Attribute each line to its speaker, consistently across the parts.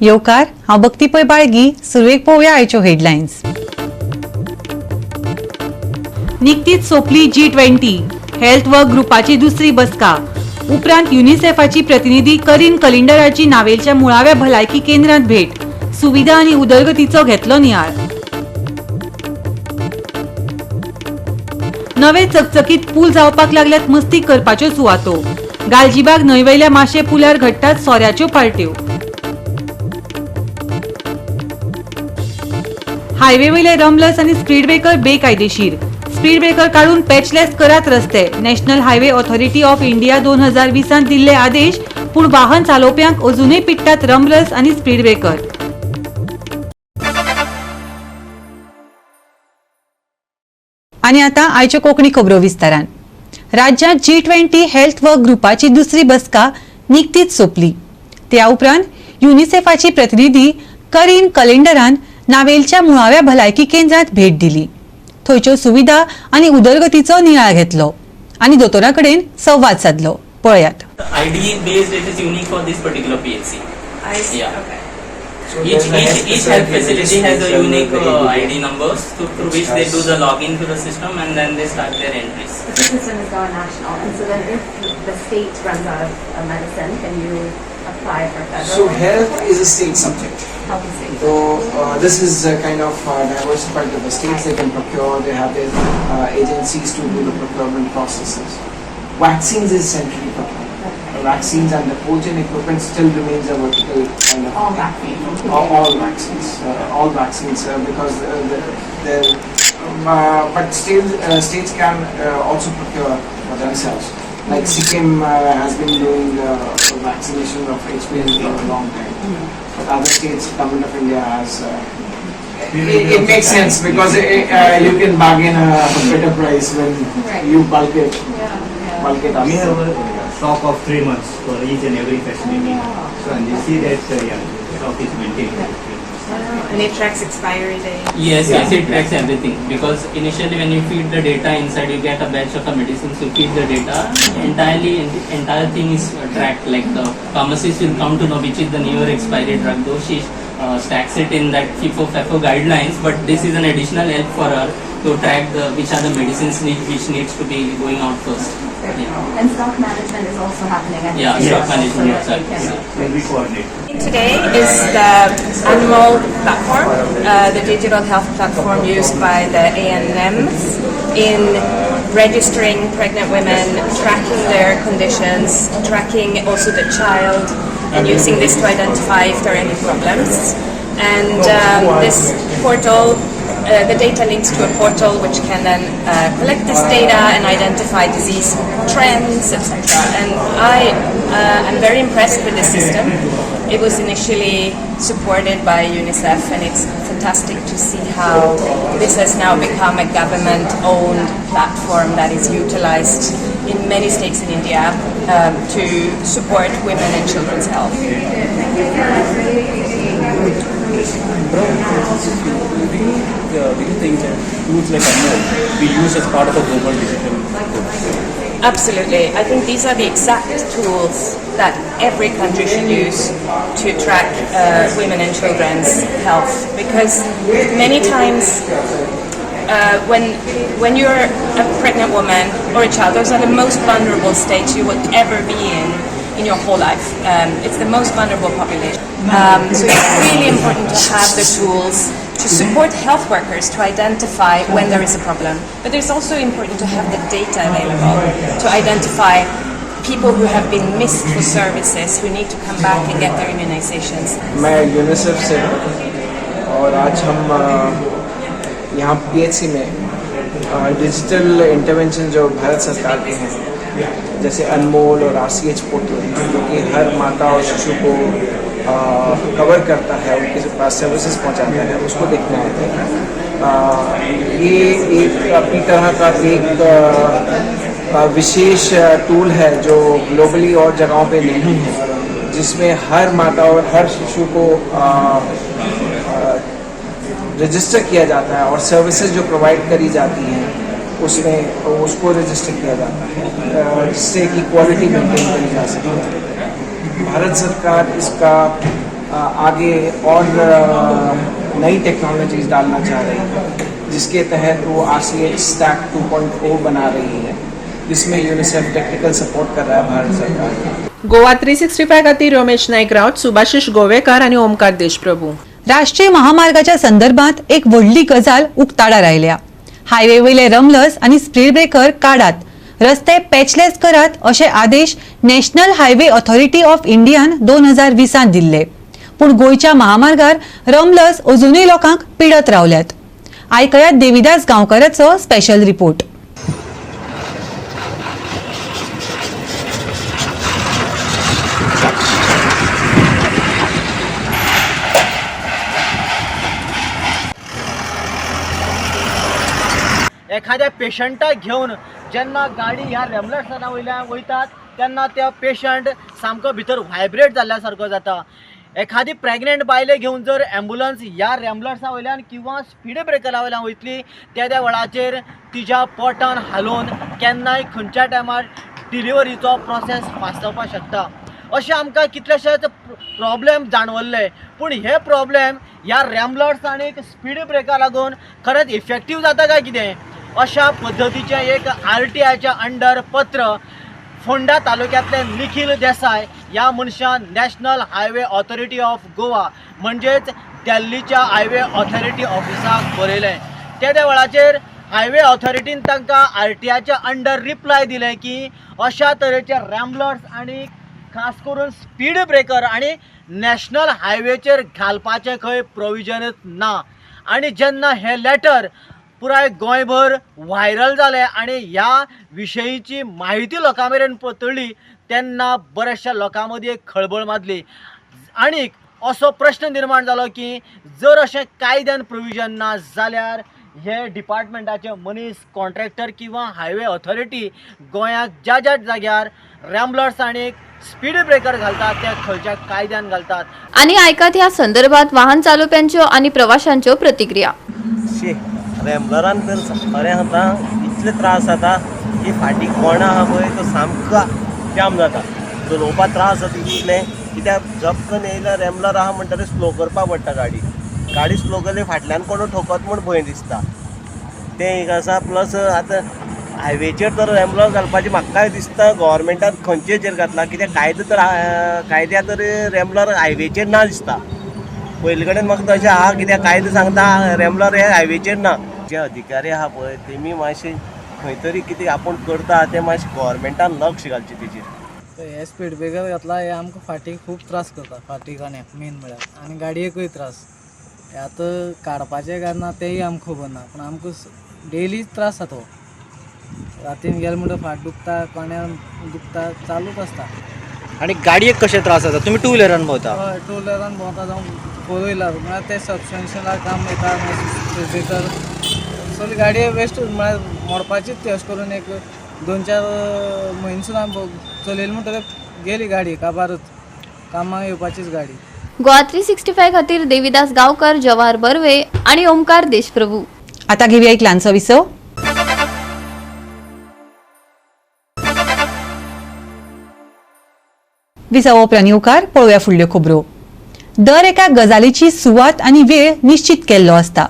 Speaker 1: येवकार हांव भक्तीपय बाळगी सुरवेक पळोवया आयच्यो हेडलायन्स। निकतीच सोंपली G20 हेल्थ वर्क ग्रुपाची दुसरी बसका। उपरांत युनिसेफाची प्रतिनिधी करीन कलिंडराची नावेलच्या मुळाव्या भलायकी केंद्रांत भेट। सुविधा आनी उदरगतीचो घेतलो नियाळ। नवे चकचकीत पूल जावपाक लागल्यात मस्ती करपाच्यो सुवातो। गालजीबाग न्हंयवेल्या माशे पुलार घडटात सोऱ्याच्यो पार्ट्यो। हायवे वयले रम्बलर्स आनी स्पीड ब्रेकर बेकायदेशीर। स्पीड ब्रेकर काढून पॅचलेस करात रस्ते। National highway authority of India 2020 दिल्ले आदेश, पूण वाहन चालोवप्यांक अजूनय पिट्टात रम्बलर्स आनी स्पीड ब्रेकर। आनी आतां आयच्यो कोंकणी खबरो विस्तारान। राज्यांत G20 हेल्थ वर्क ग्रुपाची दुसरी बसका निकतीच सोंपली। त्या उपरांत युनिसेफाची प्रतिनिधी करीन कलिंडरान नावेलच्या मुळाव्या भलायकी केंद्रांत भेट दिली। थंयच्यो सुविधा आनी उदरगतीचो नियाळ घेतलो आनी दोतोराकडेन संवाद साधलो। पळयात।
Speaker 2: ID based it is unique for this particular PHC.
Speaker 3: I see.
Speaker 2: Yeah.
Speaker 3: Okay.
Speaker 4: So
Speaker 2: Each health facility has a unique ID numbers through which they do the login to the system and then they start their entries.
Speaker 3: But the system is going national, and so then if the state runs out of a medicine, can you apply for federal?
Speaker 4: So health is a state subject.
Speaker 3: Health and state.
Speaker 4: So this is kind of diversified to the states. They can procure. They have their agencies to do the procurement processes. Vaccines is centrally procured. Vaccines and the cold chain equipment still remains a vertical kind of
Speaker 3: All
Speaker 4: thing.
Speaker 3: vaccines.
Speaker 4: All vaccines because but still states can also procure for themselves. Like Sikkim has been doing vaccination of HPV for a long time. But other states, Government of India has. It makes sense because you can bargain a better price when you bulk it. Bulk it up.
Speaker 5: We have a stock of 3 months for each and every facility. So and you see that stock is maintained.
Speaker 3: And it tracks expiry date.
Speaker 2: Yes, it tracks everything because initially when you feed the data inside, you get a batch of the medicines. You feed the data entire thing is tracked. Like the pharmacist will come to know which is the newer expiry drug. Though she stacks it in that FIFO guidelines, but this is an additional help for her to track which are the medicines which needs to be going out first. Yeah.
Speaker 3: And stock management is also happening. At
Speaker 2: Yeah,
Speaker 3: the
Speaker 2: stock
Speaker 3: same
Speaker 2: management.
Speaker 3: time, so that you can-
Speaker 5: Then we coordinate.
Speaker 6: Today is the animal platform, the digital health platform used by the ANMs in registering pregnant women, tracking their conditions, tracking also the child, and using this to identify if there are any problems. And this portal, the data links to a portal which can then collect this data and identify disease trends, etc. And I am very impressed with this system. It was initially supported by UNICEF, and it's fantastic to see how this has now become a government-owned platform that is utilized in many states in India to support women and children's health.
Speaker 7: Do you think that tools like Anmol be used as part of a global digital program?
Speaker 6: Absolutely. I think these are the exact tools that every country should use to track women and children's health, because many times when you're a pregnant woman or a child, those are the most vulnerable states you will ever be in your whole life. It's the most vulnerable population. So it's really important to have the tools to support health workers to identify when there is a problem. But it's also important to have the data available to identify people who have been missed for services, who need to come back and get their immunizations.
Speaker 4: मैं UNICEF से हूँ और आज हम यहाँ PHC में digital intervention जो भारत सरकार के हैं, जैसे अनमोल और RCH पोर्टल, जो कि हर माता और शिशु को कवर करता है, उनके पास सर्विसेज पहुंचाता है, उसको देखने आए थे। ये एक अपनी तरह का एक विशेष टूल है जो ग्लोबली और जगहों पे नहीं है, जिसमें हर माता और हर शिशु को रजिस्टर किया जाता है और सर्विसेज जो प्रोवाइड करी जाती हैं उसमें उसको रजिस्टर किया जाता है, जिससे कि क्वालिटी मेंटेन करी जा सके। भारत सरकार इसका आगे और नई टेक्नोलॉजीज डालना चाह रही है, जिसके तहत वो RCH स्टैक 2.0 बना रही है, जिसमें यूनिसेफ टेक्निकल सपोर्ट कर रहा है भारत सरकार।
Speaker 8: गोवा 365 खातीर रमेश नायक राऊत, सुभाशीष गोवेकार आणि ओमकार देशप्रभू।
Speaker 1: राष्ट्रीय महामार्गाच्या संदर्भात एक व्हडली गजाल उक्ताडा राहिल्या। हायवे वयले रमलर्स आणि स्पीड ब्रेकर काढात, रस्ते पॅचलेस करात असे आदेश national highway authority of Indian 2020 दिल्ले। पण गोयच्या महामार्गार रमलर्स अजूनही लोकांक पिडत रावल्यात। आयकयात देविदास गांवकाराचो स्पेशल रिपोर्ट।
Speaker 9: एखाद्या पेशंटाक घेऊन जेन्ना गाडी ह्या रॅम्बलर्सां वयल्यान वयतात तेन्ना त्या पेशंट सामको भितर व्हायब्रेट जाल्ल्या सारको जाता। एखादी प्रेग्नेंट बायले घेऊन जर ॲम्ब्युलन्स ह्या रॅम्बलर्सां वयल्यान किंवा स्पीड ब्रेकरा वयल्यान वयतली त्या वेळाचेर तिच्या पोटान हालोवन केन्नाय खंयच्या टायमार डिलिव्हरीचो प्रोसेस वाचोवपाक शकता। अशें आमकां कितलेशेच प्रॉब्लेम जाणवल्ले, पूण हे प्रॉब्लेम ह्या रॅम्बलर्स आनी स्पीड ब्रेका लागून खरेंच इफेक्टीव जाता काय कितें? अशा पद्धतीचे एक RTIच्या अंडर पत्र फोंडा तालुक्यातले निखिल देसाय ह्या मनशान national highway authority of Goa म्हणजेच दिल्लीच्या हायवे ऑथॉरिटी ऑफिसाक बरयलें। त्या वेळाचेर हायवे ऑथॉरिटीन तांकां RTIच्या अंडर रिप्लाय दिलें की अशा तरेचे रॅम्बलर्स आनी खास करून स्पीड ब्रेकर आणि नॅशनल हायवेचेर घालपाचें खंय प्रोविजनच ना। आणि जेन्ना हे लेटर पुराय गोंयभर व्हायरल जालें आनी ह्या विशयीची माहिती लोकां मेरेन पातळ्ळी तेन्ना बऱ्याचशा लोकां मदीं एक खळबळ माजली। आनीक असो प्रश्न निर्माण जालो की जर अशें कायद्यान प्रोविजन ना जाल्यार हे डिपार्टमेंटाचे मनीस कॉन्ट्रॅक्टर किंवा हायवे ऑथॉरिटी गोंयाक ज्या ज्या जाग्यार रॅम्बलर्स आनी स्पीड ब्रेकर घालतात त्या खंयच्या कायद्यान घालतात।
Speaker 10: आणि ऐकात ह्या संदर्भात वाहन चालवप्यांच्यो आणि प्रवाशांच्यो प्रतिक्रिया।
Speaker 11: रॅम्बलरान तर खरें आतां इतले त्रास जाता की फाटीं कोणा आहा पळय तो सामको जाम जाता, चलोवपाक त्रास जाता इतले, कित्याक झपकन येयल्यार रॅम्बलर आहा म्हणटकीर स्लो करपाक पडटा गाडी स्लो केली फाटल्यान कोण ठोकत म्हूण भंय दिसता, तें एक आसा। प्लस आतां हायवेचेर तर रॅम्बलर घालपाचें म्हाका दिसता गव्हर्मेंटान खंयचेर घातला, कित्याक कायद्या तर रॅम्बलर हायवेचेर ना दिसता। पयलीं कडेन म्हाका तशें आहा, कित्याक कायदो सांगता रॅम्बलर हे हायवेचेर ना। जे अधिकारी आहा पळय तेमी मातशें खंय तरी कितें आपूण करता तें मातशें गव्हर्मेंटान लक्ष घालचें तेजेर।
Speaker 12: हे स्पीड ब्रेकर घातला हे आमकां फाटीक खूब त्रास करता, फाटीक आनी मेन म्हळ्यार आनी गाडयेकूय त्रास। हे आतां काडपाचें काय ना तेंय आमकां खबर ना, पूण आमकां डेली त्रास जाता। रातीन गेले म्हणटकीर फाट दुखता, कोण्यार दुखता, चालूच आसता।
Speaker 9: आनी गाडयेक कशे त्रास जाता? तुमी टू व्हिलरान भोंवता?
Speaker 12: हय, टू व्हिलरान भोंवता जावं फोर व्हिलर, म्हळ्यार ते सबस्टेन्शनार काम येता, स्पीड ब्रेकर सगळी गाडी वेस्ट म्हळ्यार मोडपाचीच ती। अशें करून एक 2-4 म्हयने सुद्दां चलयली म्हणटकीर गेली गाडी काबारच, कामाक येवपाचीच गाडी।
Speaker 10: गोवा 365 खातीर देविदास गांवकर, जवाहर बर्वे आणि ओमकार देशप्रभू।
Speaker 1: आता घेऊया एक ल्हानसो विसव। विसव उपरांत येवकार पळोवया फुडल्यो खबरो। दर एका गजालीची सुवात आणि वेळ निश्चित केल्लो आसता।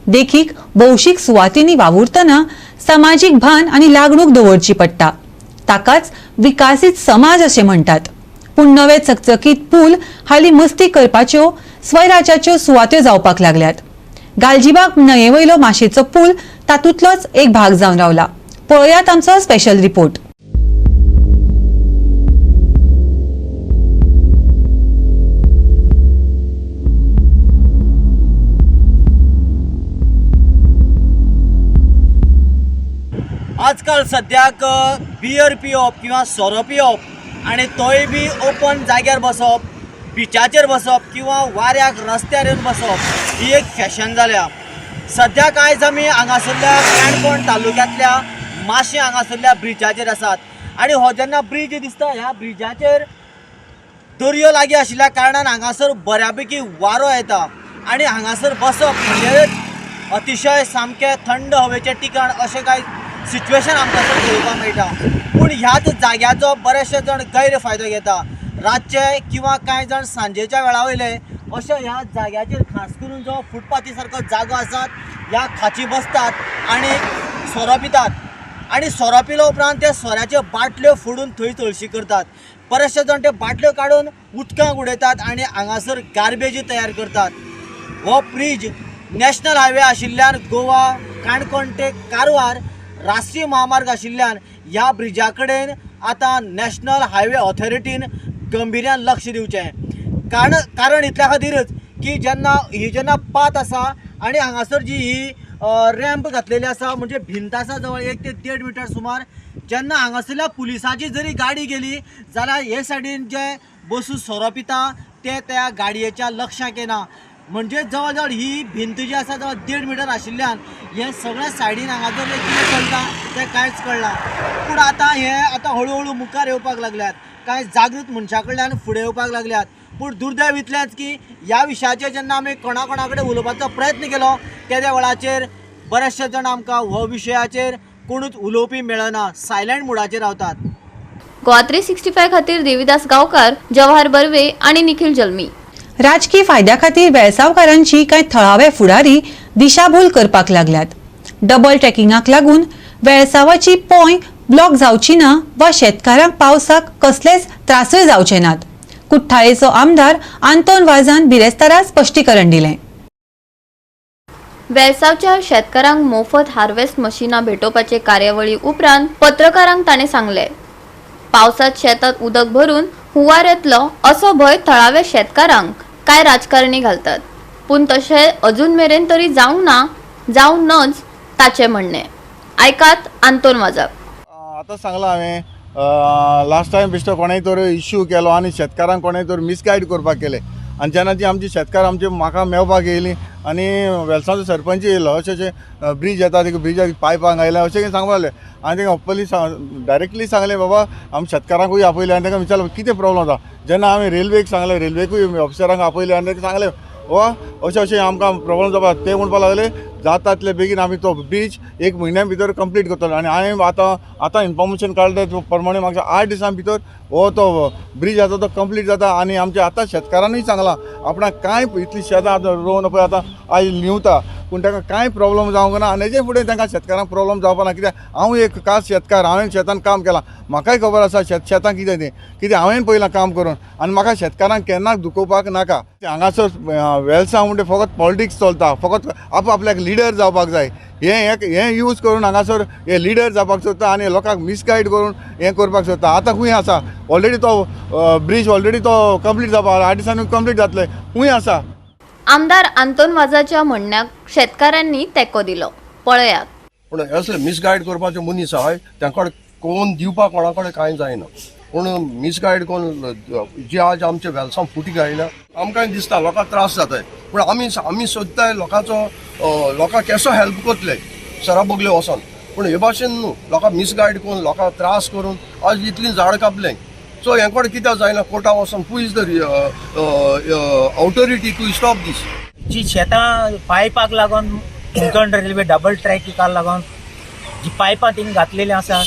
Speaker 1: देखीक भौशीक सुवातींनी वावुरतना सामाजीक भान आणि लागणूक दवरची पडटा। ताकाच विकसीत समाज असे म्हणटात। पूण नवे चकचकीत पूल हाली मस्ती करपाच्यो स्वयराज्याच्यो सुवात्यो जावपाक लागल्यात। गालजीबाग न्हंयेवयलो माशेचो पूल तातूंतलोच एक भाग जावन रावला। पळयात आमचो स्पेशल रिपोर्ट।
Speaker 9: आजकाल सद्याक बियर पिवप किंवा सोरो पिवप आणि तोय बी ओपन जाग्यार बसप, बिचाचेर बसप किंवा वाऱ्याक रस्त्यार येवन बसप ही एक फॅशन जाल्या। सद्याक आयज आमी हांगासरल्या काणकोण तालुक्यांतल्या माशे हांगासरल्या ब्रिजाचेर आसात आणि हो जेन्ना ब्रिज दिसता ह्या ब्रिजाचेर दर्यो लागीं आशिल्ल्या कारणान हांगासर बऱ्यापैकी वारो येता आणि हांगासर बसप म्हणजे अतिशय सामकें थंड हवेचें ठिकाण अशें कांय सिच्युएशन आमकां पळोवपाक मेळटा। पूण ह्याच जाग्याचो बरेचशे जण गैरफायदो घेता। रातचे किंवा कांय जाण सांजेच्या वेळा वयले अशा ह्या जाग्याचेर खास करून जो फुटपाथी सारको जागो आसात ह्या खाची बसतात आणि सोरो पितात आणि सोरो पिलो उपरांत ते सोऱ्याच्यो बाटल्यो फोडून थंय तळशी करतात. बरेचशे जाण ते बाटल्यो काडून उदकांत उडयतात आणि हांगासर गार्बेजी तयार करतात. हो ब्रिज नॅशनल हायवे आशिल्ल्यान गोवा काणकोण ते कारवार राष्ट्रीय महामार्ग आशिल्ल्यान ह्या ब्रिजा कडेन आतां नॅशनल हायवे ऑथॉरिटीन गंभीर्यान लक्ष दिवचें. कारण इतल्या खातीरच की जेन्ना पात आसा आणि हांगासर जी ही रॅम्प घातलेली आसा म्हणजे भिंत आसा जवळ 1 ते 1.5 मिटर सुमार, जेन्ना हांगासरल्या पुलिसाची जरी गाडी गेली जाल्यार हे सायडीन जे बसून सोरो पिता ते त्या गाडयेच्या लक्षांत येना. म्हणजे जवळ जवळ ही भिंत जी आसा जवळ 1.5 मिटर आशिल्ल्यान हे सगळ्या सायडीन हांगा जर कितें चलता तें कांयच कळना. पूण आतां हळू हळू मुखार येवपाक लागल्यात, कांय जागृत मनशां कडल्यान फुडें येवपाक लागल्यात. पूण दुर्दैव इतलेंच की ह्या विशयाचेर जेन्ना आमी कोणा कडेन उलोवपाचो प्रयत्न केलो त्या वेळाचेर बरेचशे जाण आमकां हो विशयाचेर कोणूच उलोवपी मेळना, सायलेंट मुडाचेर रावतात.
Speaker 10: GOA365 खातीर देविदास गांवकार, जवाहर बर्वे आणि निखिल जल्मी.
Speaker 1: राजकीय फायद्या खातीर वेळसावकारांची कांय थळावे फुडारी दिशाभूल करपाक लागल्यात. डबल ट्रॅकिंगाक लागून वेळसावाची पोंय ब्लॉक जावची ना वा शेतकारांक पावसाक कसलेच त्रासय जावचे नात. कुठ्ठाळेचो आमदार आंतोन वाझान बिरेस्ताराक स्पश्टीकरण दिलें.
Speaker 10: वेळसावच्या शेतकारांक मोफत हार्वेस्ट मशिनां भेटोवपाचे कार्यावळी उपरांत पत्रकारांक ताणें सांगलें, पावसात शेतात उदक भरून हुंवार येतलो असो भंय थळाव्या शेतकारांक कांय राजकारणी घालतात. पूण तशें अजून मेरेन तरी जावं नच ताचें म्हणणें. आयकात आंतोन वाझाक.
Speaker 13: आतां सांगलां हांवें, लास्ट टायम बेश्टो कोणेंय तर इश्यू केलो आनी शेतकारांक कोणेंय तर मिसगायड करपाक केलें. आनी जेन्ना ती आमची शेतकार म्हाका मेवपाक येयलीं आनी वेलसांचो सरपंच येयलो, अशें ब्रीज येता ते ब्रिजाक पायपांक आयल्या अशें सांगपाक लागलें. आनी ताका पुलीस डायरेक्टली सांगलें बाबा आमी शेतकारांकूय आपयलें आनी ताका विचारलें कितें प्रॉब्लम जाता. जेन्ना हांवें रेल्वेक सांगलें, रेल्वेकूय ऑफिसरांक आपयलें आनी ताका सांगलें वा अशें आमकां प्रॉब्लम जाता. ते म्हणपाक लागले जाता तितले बेगीन आमी तो ब्रीज 1 म्हयन्या भितर कंप्लीट करतलो. आनी हांवें आतां इन्फॉर्मेशन काडलें ते प्रमाणे म्हाका 8 दिसां भितर हो तो ब्रीज आसा तो कंप्लीट जाता. आनी आमच्या आतां शेतकारांनीय सांगलां आपणाक कांय इतली शेतां रोवन पळय आतां आयज लिवता पूण ताका कांय प्रॉब्लम जावंक ना. आनी हेजे फुडें तांकां शेतकारांक प्रॉब्लम जावपा ना. कित्याक हांव एक खास शेतकार, हांवें शेतान काम केलां, म्हाकाय खबर आसा शेतां कितें तें, कितें हांवें पयलां काम करून. आनी म्हाका शेतकारांक केन्नाच दुखोवपाक नाका. हांगासर वेलसांव म्हणजे फकत पॉलिटिक्स चलता, फकत आपल्याक लिडर जावपाक जाय हें यूज करून हांगासर हे लिडर जावपाक सोदता आनी लोकांक मिसगायड करून हें करपाक सोदता. आतां खूंय आसा ऑलरेडी तो ब्रीज ऑलरेडी तो कंप्लीट जावपा 8 दिसांनी कंप्लीट जातलें, खूंय आसा.
Speaker 10: आमदार आंतोन वाझाच्या म्हणण्याक शेतकारांनी तेंको दिलो. पळयात.
Speaker 14: पूण असले मिसगायड करपाचे मनीस आहाय तांकां कोण दिवपाक कोणा कडेन कांय जायना. पूण मिसगायड कोन्न जे आज आमचे वेलसांव फुटी घायल्या आमकां दिसता लोकांक त्रास जाताय. पूण आमी सोदताय लोकांक केसो हेल्प करतले सरा बगले वचोन. पूण हे भाशेन न्हू, लोकांक मिसगायड करून लोकांक त्रास करून आज इतलीं झाड कापलें. सो हें कोण कित्याक जायना कोर्टा वचोन who is the authority to stop this.
Speaker 15: जी शेतां पायपाक लागून कोंकण रेल्वे डबल ट्रॅकिका लागून जी पायपां तिंगा घातलेली आसा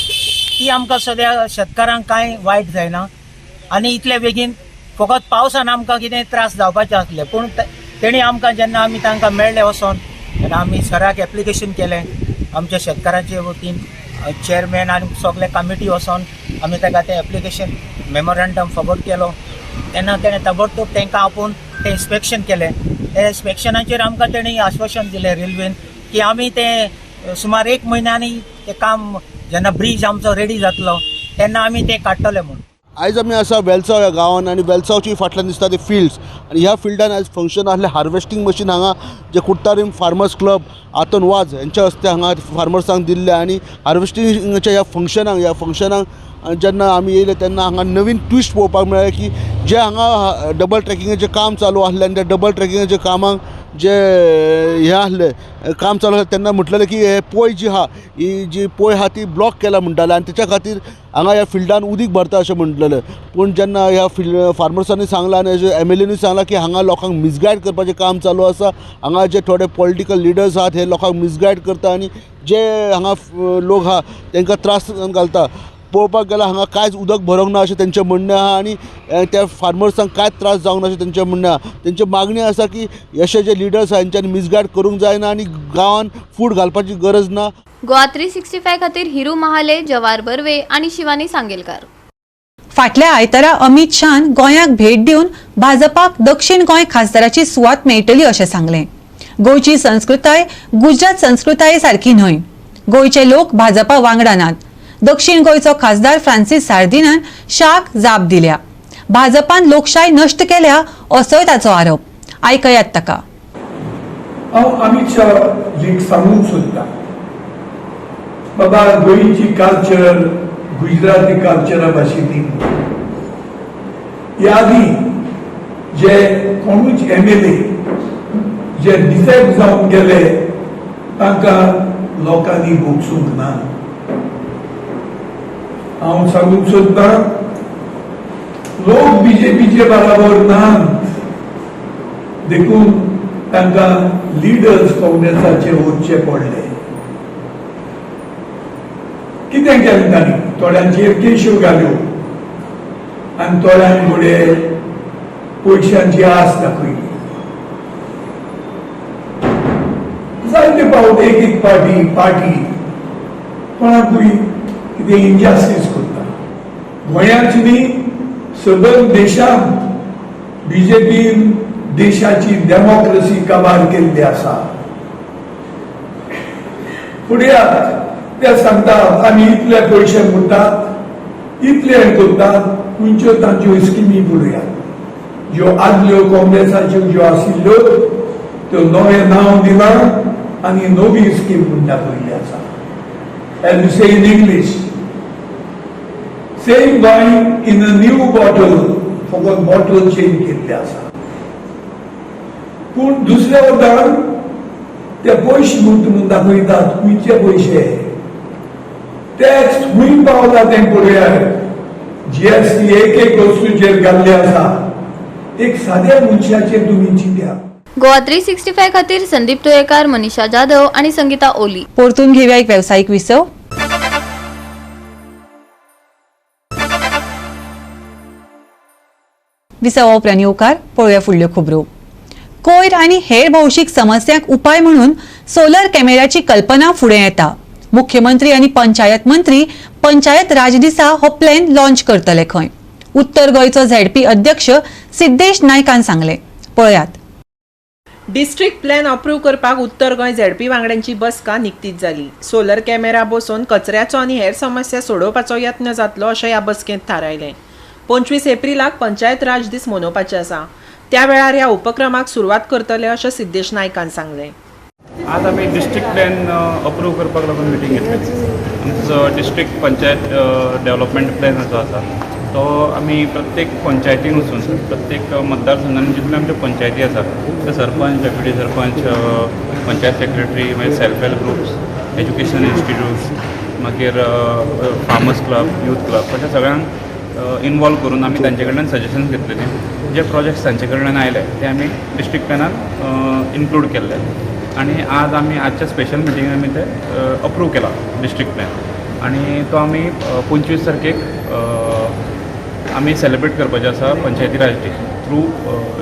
Speaker 15: ती आमकां सद्या शेतकारांक कांय वायट जायना. आनी इतले बेगीन फकत पावसान आमकां कितें त्रास जावपाचें आसलें पूण तेणी आमकां जेन्ना आमी तांकां मेळ्ळे वचोन तेन्ना आमी सराक एप्लिकेशन केलें. आमच्या शेतकारांचे वतीन चेअरमॅन आनी सगळे कमिटी वचोन आमी ताका तें एप्लिकेशन मेमोरेंडम फॉरवर्ड केलो. तेन्ना तेणें ताबडतोब तांकां आपोवन तें इन्स्पेक्शन केलें. त्या इन्स्पेक्शनाचेर आमकां तेणी आश्वासन दिलें रेल्वेन की आमी तें सुमार 1 म्हयन्यांनी तें काम जेन्ना ब्रीज आमचो रेडी जातलो तेन्ना आमी तें काडटले म्हूण.
Speaker 16: आयज आमी आसा वेलसाव ह्या गांवांत आनी वेलसावची फाटल्यान दिसता ते फिल्ड्स आनी ह्या फिल्डान आयज फंक्शन आसलें हार्वेस्टींग मशीन हांगा जे कुट्टारीम फार्मर्स क्लब आंतोन वाझ हेंच्या हस्ते हांगा फार्मर्सांक दिल्ले. आनी हार्वेस्टिंगाच्या ह्या फंक्शनाक जेन्ना आमी येयले तेन्ना हांगा नवीन ट्विस्ट पळोवपाक मेळ्ळें की जे हांगा डबल ट्रॅकिंगाचें काम चालू आसलें आनी त्या डबल ट्रॅकिंगाच्या कामाक जे हे आसलें काम चालू आसलें तेन्ना म्हटलेलें की हे पोय जी आहा ही जी पोय आहा ती ब्लॉक केला म्हणटाले आनी तेच्या खातीर हांगा ह्या फिल्डान उदीक भरता अशें म्हटलेलें. पूण जेन्ना ह्या फार्मर्सांनी सांगलां आनी MLAनी सांगलां की हांगा लोकांक मिसगायड करपाचें काम चालू आसा. हांगा जे थोडे पॉलिटिकल लिडर्स आहात हे लोकांक मिसगायड करता आनी जे हांगा लोक आहा तांकां त्रास घालता. पळोवपाक गेल्यार हांगा कांयच उदक भरोंक ना अशें तेंचें म्हणणें आहा आनी त्या फार्मर्सांक कांयच त्रास जावंक ना अशें तेंचें म्हणणें आहा. तेंची मागणी आसा की अशे जे लिडर्स आहा हेंच्यांनी मिसगायड करूंक जायना आनी गांवांत फूड घालपाची गरज ना.
Speaker 10: गोवा 365 खातीर हिरू महाले, जवार बर्वे आणि शिवानी सांगेलकार.
Speaker 1: फाटल्या आयतारा अमित शान गोंयाक भेट दिवन भाजपाक दक्षिण गोंय खासदाराची सुवात मेळटली अशें सांगलें. गोंयची संस्कृताय गुजरात संस्कृताये सारकी न्हय. गोंयचे लोक भाजपा वांगडा नात. दक्षिण गोंयचो खासदार फ्रांसीस सार्दिनान शाक जाप दिल्या. भाजपान लोकशाय नश्ट केल्या असोय ताचो आरोप. आयकयात ताका.
Speaker 17: हांव अमित शाह सांगूंक सोदतां बाबा गोंयची कल्चर गुजराती कल्चरा भाशेनी यादी जे कोणूच MLA जे डिफेक्ट जावन गेले तांकां लोकांनी भोगसूंक ना. हांव सांगूंक सोदतां लोक BJPचे बराबर नात देखून तांकां लिडर्स काँग्रेसाचे वचचे पडले. कितें केलें तांणी थोड्यांचेर केश्यो घाल्यो आनी थोड्यांक फुडें पयशांची आस दाखयली. जायते फावट एक पार्टी कोणाकूय कितें इनजस्टीस करता. गोंयाच न्ही सबंद देशांत BJPन देशाची डेमोक्रेसी काबार केल्ली आसा. फुडें ते सांगतात आमी इतले पयशे मोडटात इतले हे करतात खंयच्यो तांच्यो स्किमी पळयात. ज्यो आदल्यो काँग्रेसाच्यो ज्यो आशिल्ल्यो त्यो नवें नांव दिलां आनी नवी स्कीम म्हूण दाखयल्ली आसा. As you say in English same wine in a new bottle फकत बॉटल चेंज केल्ली आसा. पूण दुसऱ्या वटान ते पयशे म्हणून दाखयतात खंयचे पयशे टॅक्स खंय पावला तें पळयात. GST एक वस्तूचेर घाल्ले आसा. एक साद्या मनशाचेर तुमी चिंत्यात.
Speaker 10: गोवा 365 खातीर संदीप तुयेकार, मनीषा जाधव आणि संगीता ओली.
Speaker 1: परतून घेऊया एक व्यावसायिक विसव. विसवा उपरांत येवकार पळोवया फुडल्यो खबरो. कोयर आनी हेर भौशीक समस्यांक उपाय म्हणून सोलर कॅमेराची कल्पना फुडें येता. मुख्यमंत्री आनी पंचायत मंत्री पंचायत राज दिसा हो प्लॅन लॉन्च करतले खंय. उत्तर गोंयचो ZP अध्यक्ष सिद्धेश नायकान सांगले. पळयात.
Speaker 8: डिस्ट्रिक्ट प्लॅन अप्रूव्ह करपाक उत्तर गोंय ZP वांगड्यांची बसका निकतीच जाली. सोलर कॅमेरा बसोवन कचऱ्याचो आनी हेर समस्या सोडोवपाचो यत्न जातलो अशें ह्या बसकेंत थारायलें. 25 एप्रिलाक पंचायत राज दीस मनोवपाचे आसा. त्या वेळार ह्या उपक्रमाक सुरवात करतले अशें सिद्धेश नायकान सांगलें.
Speaker 7: आज आमी डिस्ट्रिक्ट प्लॅन अप्रूव्ह करपाक लागून मिटींग घेतली. आमचो डिस्ट्रिक्ट पंचायत डेव्हलपमेंट प्लॅन जो आसा तो आमी प्रत्येक पंचायतीन वचून प्रत्येक मतदारसंघांनी जितले आमचे पंचायती आसा ते सरपंच, डेप्युटी सरपंच, पंचायत सेक्रेटरी, मागीर self help groups, education institutes, मागीर फार्मर्स क्लब, यूथ क्लब अशा सगळ्यांक इन्वॉल्व करून आमी तांचे कडल्यान सजेशन्स घेतलेले. जे प्रोजेक्ट्स तांचे कडल्यान आयले ते आमी डिस्ट्रिक्ट प्लॅनान इन्क्लूड केल्ले आणि आज आमी आजच्या स्पेशल मिटिंगेन आमी ते अप्रूव्ह केला डिस्ट्रिक्ट प्लॅन आणि तो आमी 25 तारखेक आमी सेलिब्रेट करपाचें आसा पंचायती राज डे थ्रू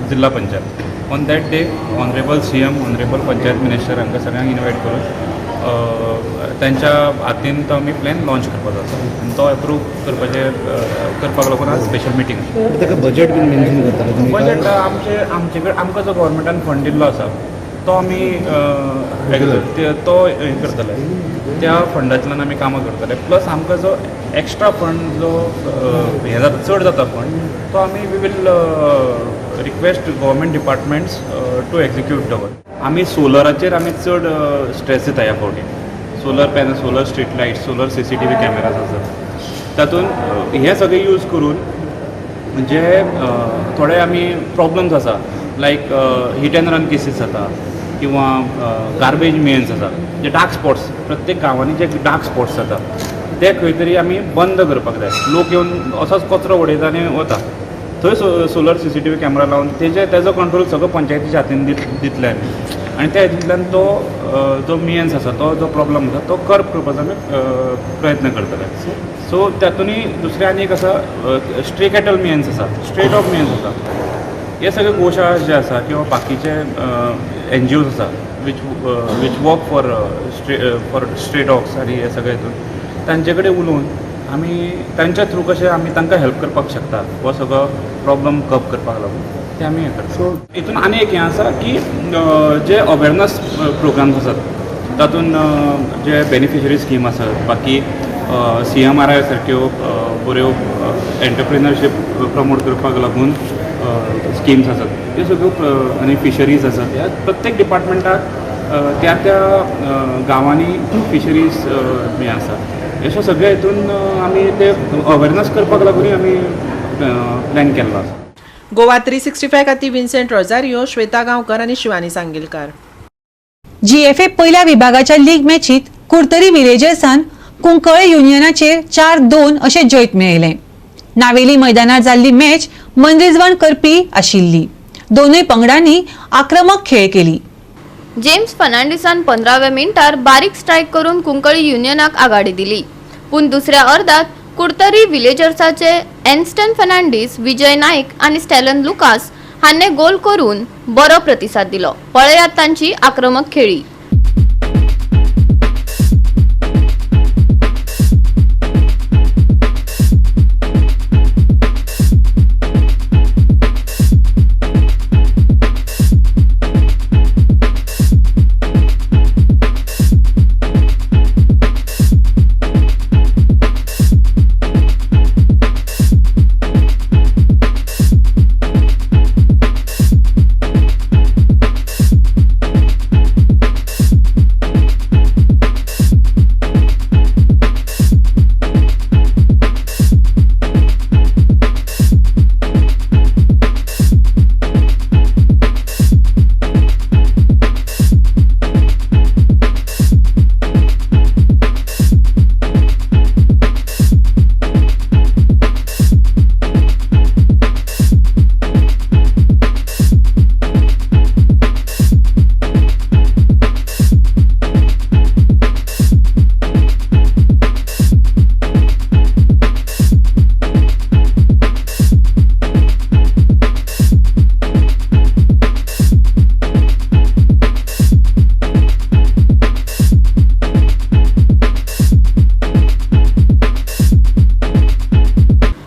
Speaker 7: जिल्हा panchayat. On that day honourable CM, honourable panchayat minister हांकां सगळ्यांक इनवायट करून त्यांच्या हातीन तो आमी प्लॅन लॉन्च करपाचो आसा आनी तो अप्रूव्ह करपाक लागून आज स्पेशल मिटींग.
Speaker 18: ताका बजेट बीन मेन्शन करताले.
Speaker 7: बजेट आमचे कडेन आमकां जो गव्हर्मेंटान फंड दिल्लो आसा तो आमी तो हे करतले. त्या फंडांतल्यान आमी कामां करतले. प्लस आमकां जो एक्स्ट्रा फंड जो हे जाता चड जाता फंड तो आमी we will request government departments to execute दवर. आमी सोलराचेर आमी चड स्ट्रेस दिता ह्या फावटी. Solar panel, solar street light, solar CCTV cameras आसात तातूंत हे सगळे यूज करून म्हणजे थोडे आमी प्रॉब्लम्स आसा लायक हिट एंड रन केसीस जाता किंवा गार्बेज मेन्स आसा जे डार्क स्पॉट्स प्रत्येक गांवांनी जे डार्क स्पॉट्स जाता ते खंय तरी आमी बंद करपाक जाय. लोक येवन असोच कचरो उडयता आनी वता थंय सोलर CCTV कॅमेरा लावन तेजो कंट्रोल सगळो पंचायतीच्या हातीन दितले आनी त्या हितूंतल्यान तो जो मियन्स आसा तो जो प्रॉब्लम आसा तो कर्ब करपाचो आमी प्रयत्न करतले. सो तातूंतय दुसरें आनी एक आसा स्ट्रे कॅटल मियन्स आसा, स्ट्रे डॉग मियन्स आसा. हे सगळे गोशाळा जे आसा किंवा बाकीचे NGOs आसा which work for stray dogs आनी हे सगळे हितून तांचे कडेन उलोवन आमी तांच्या थ्रू कशें आमी तांकां हेल्प करपाक शकता हो सगळो प्रॉब्लम कप करपाक लागून ते आमी हें करता. सो हितून आनी एक हें आसा की जे अवेरनस प्रोग्राम्स आसात तातूंत जे बेनिफिशरी स्कीम आसात बाकी CMRI सारक्यो बऱ्यो एंटरप्रिनरशीप प्रमोट करपाक लागून स्किम्स आसात त्यो सगळ्यो आनी फिशरीज आसात ह्या प्रत्येक डिपार्टमेंटाक त्या गांवांनी फिशरीज हें आसा. अशें सगळे हितून आमी ते अवेरनस करपाक लागून आमी प्लॅन केल्लो आसा.
Speaker 8: गोवा 365 खातीर विन्सेंट रोजारियो, श्वेता गांवकर आनी शिवानी सांगेलकार.
Speaker 1: GFA पहिल्या विभागाच्या लीग मॅचीत कुर्तरी विलेजर्सान कुंकळे युनियनाचेर 4-2 अशें जैत मेळयलें. नावेली मैदानार जाल्ली मॅच मनरिजवण करपी आशिल्ली. दोनूय पंगडांनी आक्रमक खेळ केली.
Speaker 10: जेम्स फर्नांडिसान 15व्या मिनिटार बारीक स्ट्रायक करून कुंकळी युनियनाक आघाडी दिली. पूण दुसऱ्या अर्धात कुर्तरी विलेजर्साचे एन्स्टन फर्नांडीस, विजय नाईक आणि स्टॅलन लुकास हांणे गोल करून बरो प्रतिसाद दिलो. पळयात तांची आक्रमक खेळी.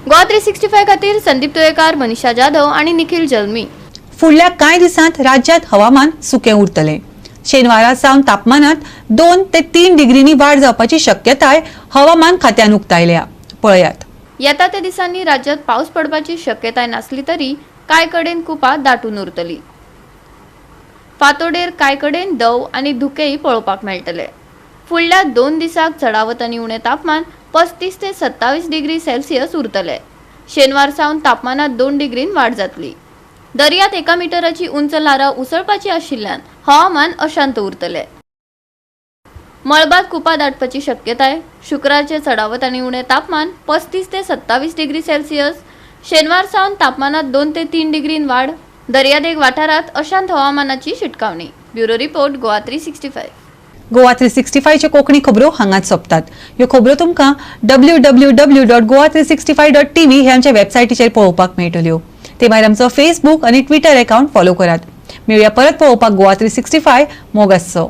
Speaker 10: गोवा 365 खातीर संदीप तुयेकार, मनीषा जाधव आणि निखिल जल्मी.
Speaker 1: फुडल्या कांय दिसांत राज्यात हवामान सुकें उरतलें. शेनवारा सावन तापमानात 2 ते 3 डिग्रींनी वाड जावपाची शक्यताय हवामान खात्यान उक्तायल्या. पळयात.
Speaker 10: येता त्या दिसांनी राज्यात पावस पडपाची शक्यताय नासली तरी कांय कडेन कुपा दाटून उरतली. फातोडेर कांय कडेन दव आनी धुकेय पळोवपाक मेळटले. फुडल्या 2 दिसाक चडावत आनी उणें तापमान 35 ते 27 डिग्री सेल्सियस उरतले. शेनवार सावन तापमानात 2 डिग्रीन वाड जातली. दर्यांत 1 मिटराची उंच लारा उसळपाची आशिल्ल्यान हवामान अशांत उरतले. मळबात कुपा दाटपाची शक्यताय. शुक्रारचे चडावत आनी उणें तापमान 35 ते 27 डिग्री सेल्सियस. शेनवार सावन तापमानात 2 ते 3 डिग्रीन वाड. दर्यादेग वाठारात अशांत हवामानाची शिटकावणी. Bureau report Goa 365.
Speaker 1: गोवा 365 च्यो कोंकणी खबरो हांगाच सोंपतात. ह्यो खबरो तुमकां www.goa365.tv हे आमच्या वेबसायटीचेर पळोवपाक मेळटल्यो. ते भायर आमचो फेसबूक आनी ट्विटर अकाउंट फॉलो करात. मेळुया परत पळोवपाक गोवा 365 मोग आसचो.